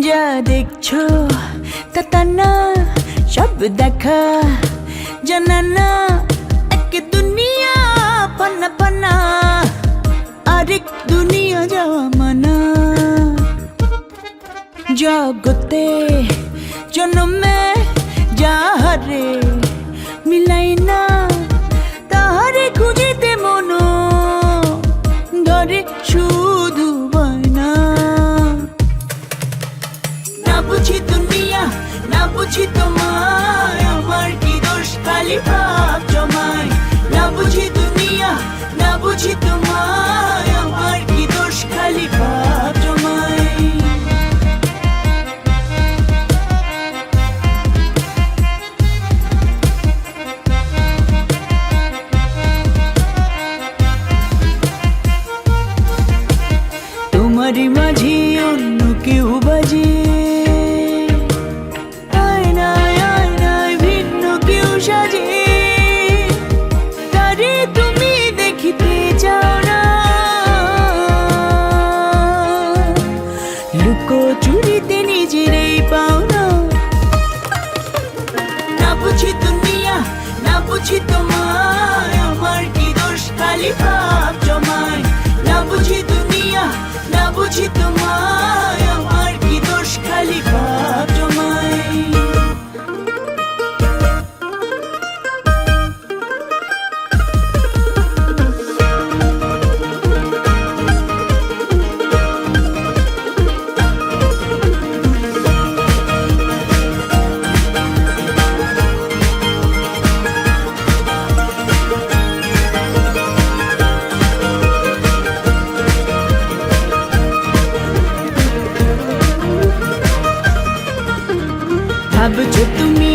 যা দেখছো তা না, সব দেখা জানা না, এক দুনিয়া পানা পানা, আরেক দুনিয়া যাওয়া মানা। জগতে জন্মে যাহারে মিলাই না, তাহারে খুঁজিতে মন ধরে শুধু বায়না। না বুঝি দুনিয়া, না বুঝি তোমায়, আমার কি দোষ খালি ভাব জমায়। না বুঝি দুনিয়া, না বুঝি তোমায়, আমার কি দোষ খালি ভাব জমায়। তোমারই মাঝে অন্য কেউ বাজে, আয়নায় আয়নায় ভিন্ন কেউ সাজে, তারে তুমি দেখিতে চাও না। লুকো চুরিতে নিজেরই পাও না। না বুঝি দুনিয়া, না বুঝি তোমায়, আমার কি দোষ খালি ভাব জমায়। না বুঝি দুনিয়া, না বুঝি তোমায়, আমার কি দোষ খালি ভাব জমায়। ভাবছো তুমি